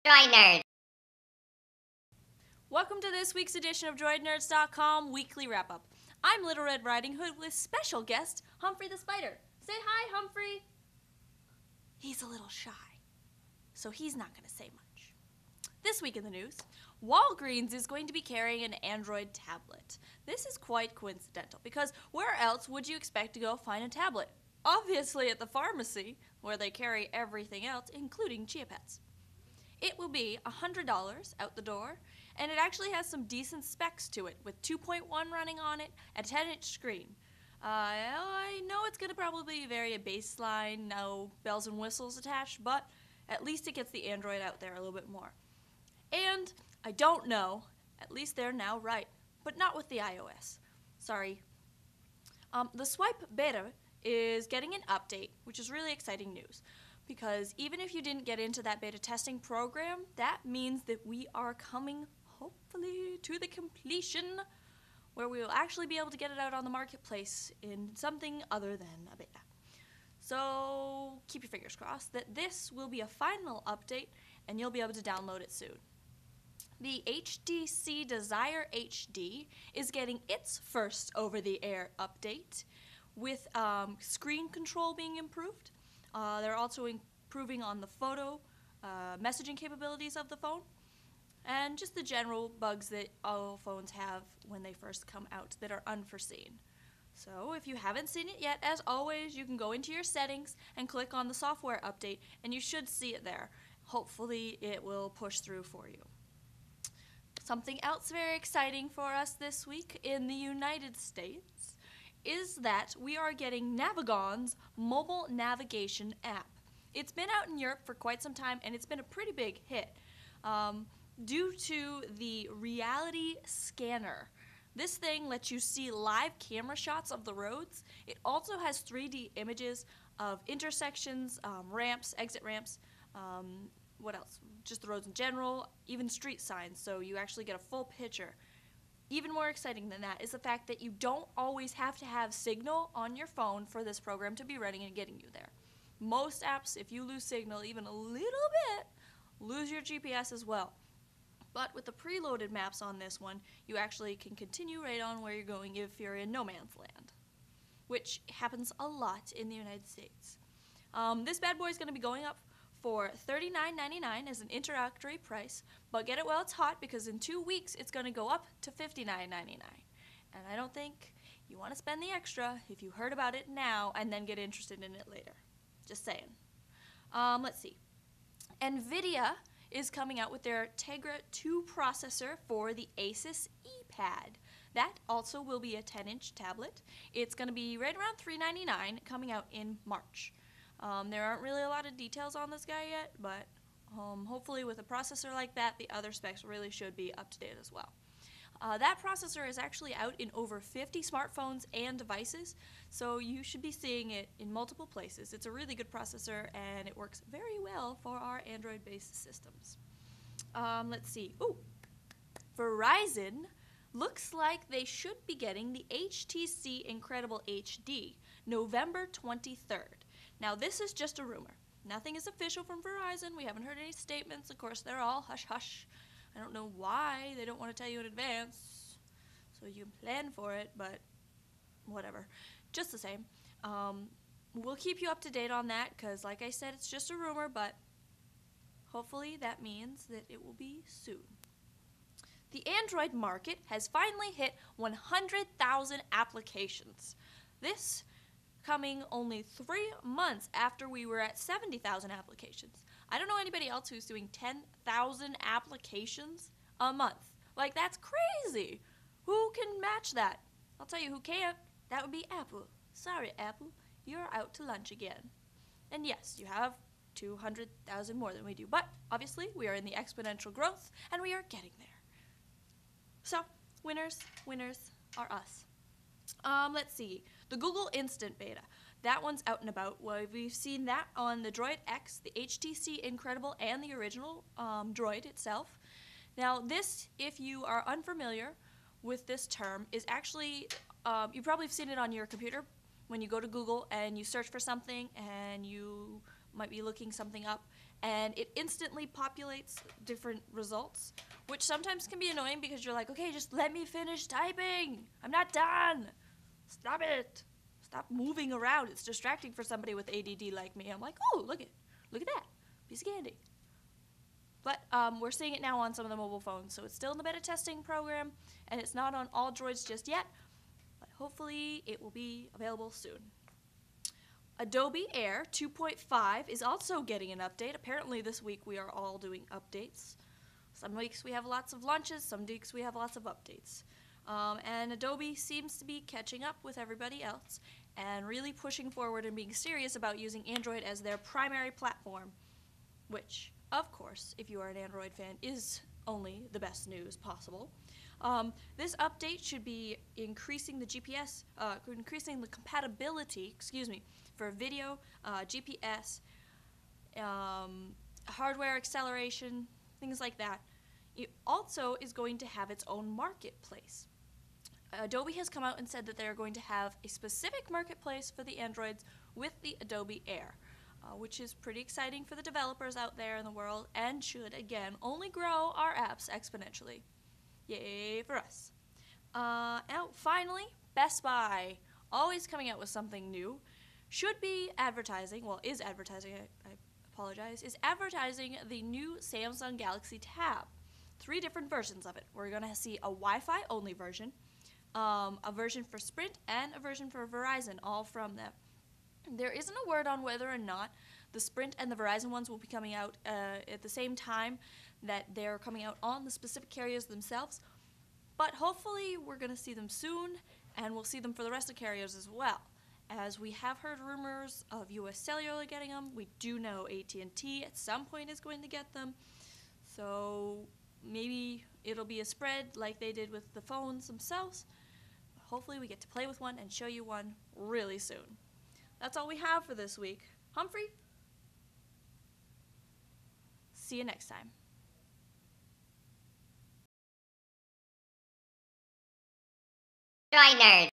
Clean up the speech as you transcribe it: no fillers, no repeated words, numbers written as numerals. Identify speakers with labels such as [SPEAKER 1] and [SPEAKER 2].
[SPEAKER 1] Droid
[SPEAKER 2] Welcome to this week's edition of droidnerds.com Weekly Wrap-Up. I'm Little Red Riding Hood with special guest Humphrey the Spider. Say hi, Humphrey. He's a little shy, so he's not going to say much. This week in the news, Walgreens is going to be carrying an Android tablet. This is quite coincidental because where else would you expect to go find a tablet? Obviously at the pharmacy, where they carry everything else, including Chia Pets. It will be $100 out the door, and it actually has some decent specs to it, with 2.1 running on it, a 10-inch screen. I know it's going to probably vary a baseline, no bells and whistles attached, but at least it gets the Android out there a little bit more. And I don't know, at least they're now right, but not with the iOS. Sorry. The Swipe Beta is getting an update, which is really exciting news. Because even if you didn't get into that beta testing program, that means that we are coming, hopefully, to the completion where we will actually be able to get it out on the marketplace in something other than a beta. So keep your fingers crossed that this will be a final update and you'll be able to download it soon. The HTC Desire HD is getting its first over-the-air update with screen control being improved. They're also improving on the photo messaging capabilities of the phone and just the general bugs that all phones have when they first come out that are unforeseen. So if you haven't seen it yet, as always, you can go into your settings and click on the software update and you should see it there. Hopefully it will push through for you. Something else very exciting for us this week in the United States is that we are getting Navigon's mobile navigation app. It's been out in Europe for quite some time, and it's been a pretty big hit due to the reality scanner. This thing lets you see live camera shots of the roads. It also has 3D images of intersections, ramps, exit ramps, what else? Just the roads in general, even street signs, so you actually get a full picture. Even more exciting than that is the fact that you don't always have to have signal on your phone for this program to be running and getting you there. Most apps, if you lose signal even a little bit, lose your GPS as well. But with the preloaded maps on this one, you actually can continue right on where you're going if you're in no man's land, which happens a lot in the United States. This bad boy is going to be going up for $39.99 as an introductory price, but get it while it's hot because in 2 weeks it's going to go up to $59.99. And I don't think you want to spend the extra if you heard about it now and then get interested in it later. Just saying. Let's see. NVIDIA is coming out with their Tegra 2 processor for the Asus ePad. That also will be a 10-inch tablet. It's going to be right around $399, coming out in March. There aren't really a lot of details on this guy yet, but hopefully with a processor like that, the other specs really should be up to date as well. That processor is actually out in over 50 smartphones and devices, so you should be seeing it in multiple places. It's a really good processor, and it works very well for our Android-based systems. Let's see. Ooh, Verizon looks like they should be getting the HTC Incredible HD November 23rd. Now, this is just a rumor. Nothing is official from Verizon. We haven't heard any statements. Of course, they're all hush-hush. I don't know why they don't want to tell you in advance so you can plan for it, but whatever. Just the same. We'll keep you up to date on that because, like I said, it's just a rumor, but hopefully that means that it will be soon. The Android market has finally hit 100,000 applications. This coming only 3 months after we were at 70,000 applications. I don't know anybody else who's doing 10,000 applications a month. Like, that's crazy. Who can match that? I'll tell you who can't. That would be Apple. Sorry, Apple. You're out to lunch again. And yes, you have 200,000 more than we do. But obviously, we are in the exponential growth, and we are getting there. So, winners are us. Let's see. The Google Instant Beta. That one's out and about. Well, we've seen that on the Droid X, the HTC Incredible, and the original Droid itself. Now, this, if you are unfamiliar with this term, is actually, you probably have seen it on your computer when you go to Google and you search for something and you might be looking something up, and it instantly populates different results, which sometimes can be annoying because you're like, okay, just let me finish typing. I'm not done. Stop it. Stop moving around. It's distracting for somebody with ADD like me. I'm like, oh, look at that piece of candy. But we're seeing it now on some of the mobile phones, so it's still in the beta testing program, and it's not on all droids just yet, but hopefully it will be available soon. Adobe Air 2.5 is also getting an update. Apparently this week we are all doing updates. Some weeks we have lots of launches, some weeks we have lots of updates. And Adobe seems to be catching up with everybody else and really pushing forward and being serious about using Android as their primary platform, which, of course, if you are an Android fan, is only the best news possible. This update should be increasing the increasing the compatibility, for video, GPS, hardware acceleration, things like that. It also is going to have its own marketplace. Adobe has come out and said that they're going to have a specific marketplace for the Androids with the Adobe Air, which is pretty exciting for the developers out there in the world and should, again, only grow our apps exponentially. Yay for us. Now, finally, Best Buy, always coming out with something new, should be advertising, well, is advertising, I apologize, is advertising the new Samsung Galaxy Tab. 3 different versions of it. We're going to see a Wi-Fi only version, a version for Sprint, and a version for Verizon, all from them. There isn't a word on whether or not the Sprint and the Verizon ones will be coming out at the same time that they're coming out on the specific carriers themselves, but hopefully we're going to see them soon, and we'll see them for the rest of the carriers as well. As we have heard rumors of US Cellular getting them, we do know AT&T at some point is going to get them, so maybe it'll be a spread like they did with the phones themselves. Hopefully we get to play with one and show you one really soon. That's all we have for this week. Humphrey, see you next time.
[SPEAKER 1] Droid nerds.